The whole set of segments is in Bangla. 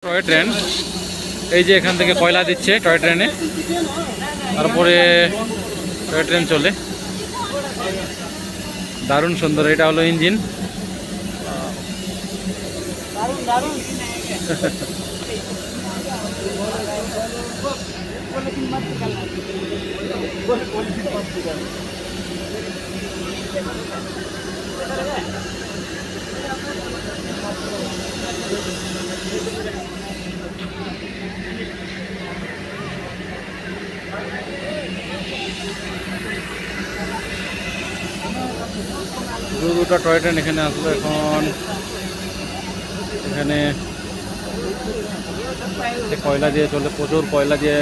টয় ট্রেন এই যে এখান থেকে কয়লা দিচ্ছে টয় ট্রেনে, তারপরে টয় ট্রেন চলে। দারুণ সুন্দর, এটা হলো ইঞ্জিন। দুটা টয় ট্রেন এখানে আসলো এখন। এখানে কয়লা দিয়ে চলে, প্রচুর কয়লা দিয়ে।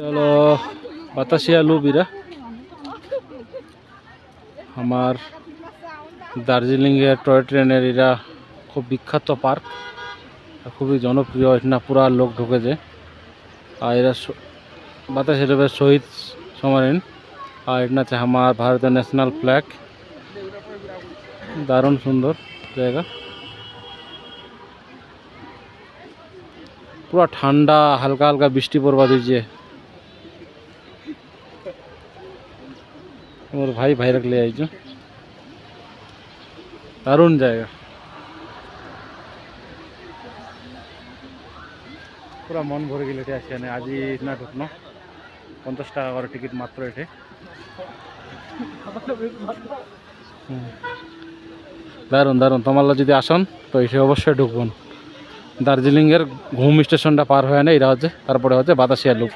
হলো বাতাসিয়া লুবিরা, আমার দার্জিলিংয়ের টয় ট্রেনের এরা খুব বিখ্যাত পার্ক, খুবই জনপ্রিয়। এখানে পুরা লোক ঢুকেছে। আর এরা বাতাসিয়া লুবের শহীদ সমারিন, আর এটা হচ্ছে আমার ভারতের ন্যাশনাল ফ্ল্যাগ। দারুণ সুন্দর জায়গা, পুরা ঠান্ডা, হালকা হালকা বৃষ্টি পড়বা দিচ্ছে। মোর ভাই রাখলে আইছ, দারুণ জায়গা, পুরা মন ভরে গেল। এটা আসে আজি না ঢুকনো, 50 টাকা করে টিকিট মাত্র এটে। দারুণ দারুণ, তোমার যদি আসন তো এসে অবশ্যই ঢুকবেন। দার্জিলিংয়ের ঘুম স্টেশনটা পার হয়ে না, এটা হচ্ছে তারপরে হচ্ছে বাতাসিয়া লুপ।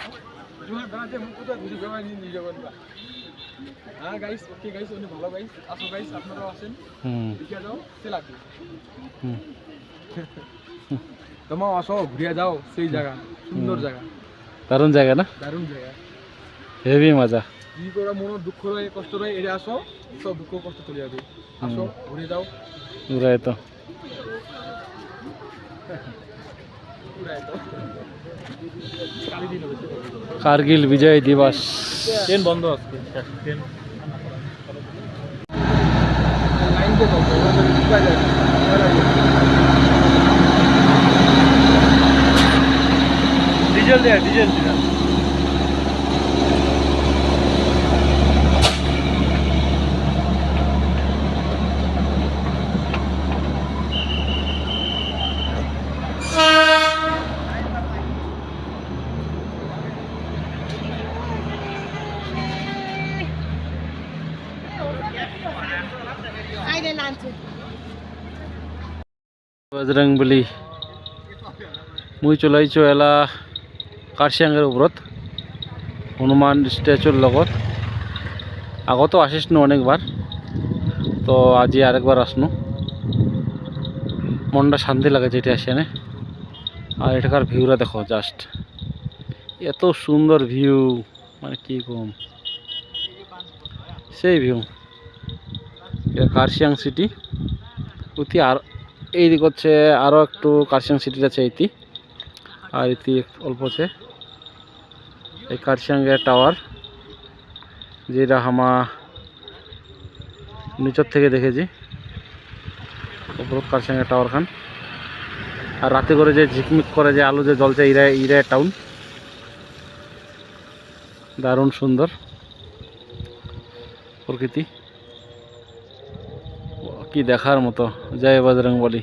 তোমাও আসো, ঘুরিয়ে যাও সেই জায়গা, সুন্দর জায়গা, দারুণ জায়গা না, দারুণ জায়গা, হেভি মজা। কি করে মনের দুঃখ রয়ে কষ্ট রয়ে এটা আসো, সব দুঃখ কষ্ট চলে যাবে। আসো, ঘুরে যাও, ঘুরাই তো। কার্গিল বিজয় দিবস। ট্রেন বন্ধ আজকে, ট্রেন লাইন দিয়ে বন্ধ, ডিজেল দেয়, ডিজেল দিলাম। বজরংবলী মুই চলাইছো এলা কার্শিয়াঙের উপরত, হনুমান স্ট্যাচুর লগত। আগতো আসিস নো অনেকবার, তো আজি আরেকবার আসনু। মনটা শান্তি লাগে যেটা আসেনে। আর এটাকার ভিউরা দেখো, জাস্ট এত সুন্দর ভিউ, মানে কি কম, সেই ভিউ। এটা কার্শিয়াং সিটি অতি। আর এই দিক হচ্ছে আরও একটু কার্শিয়াং সিটি আছে এইটি, আর এটি অল্প আছে এই কার্শিয়াংয়ের টাওয়ার, যেটা হামা নিচর থেকে দেখেছি উপর কার্শিয়াংয়ের টাওয়ার খান। আর রাতে করে যে ঝিকমিক করে যে আলো যে জ্বলছে, ইরা টাউন। দারুণ সুন্দর প্রকৃতি, কি দেখার মতো। জয় বজরংবলী।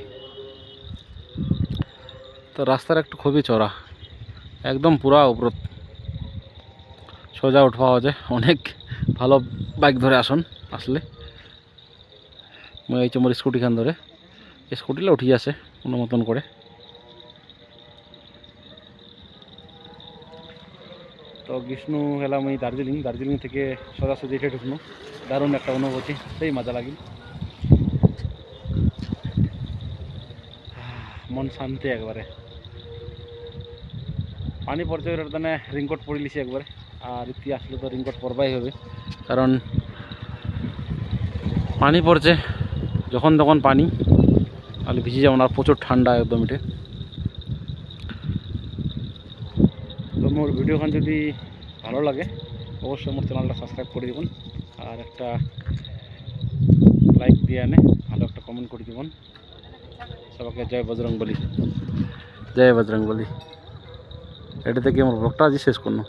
তো রাস্তার একটু খুবই চড়া, একদম পুরা উপর সোজা উঠ পাওয়া যায়। অনেক ভালো বাইক ধরে আসলে মই এই মোর স্কুটিখান ধরে, স্কুটিলে উঠি আছে কোনো মতন করে। তো বিষ্ণু এলাম এই দার্জিলিং থেকে সোজাসুজি এটা ঢুকনো। দারুণ একটা অনুভূতি, সেই মজা লাগিল, মন শান্তি একবারে। পানি পড়ছে মানে রেইনকোট পরে লিছি একবারে। আর ইতি আসলে তো রেইনকোট পরবাই হবে, কারণ পানি পড়ছে যখন তখন পানি, তাহলে ভিজে যাবো না। প্রচুর ঠান্ডা একদম। এটা মোর ভিডিওখান যদি ভালো লাগে অবশ্যই মোর চ্যানেলটা সাবস্ক্রাইব করে দিবেন আর একটা লাইক দিয়ে আনে ভালো একটা কমেন্ট করে দিবেন। সবাইকে জয় বজরংবলী, জয় বজরংবলী। এটা থেকে আমার ব্লগটা আজ শেষ করুন।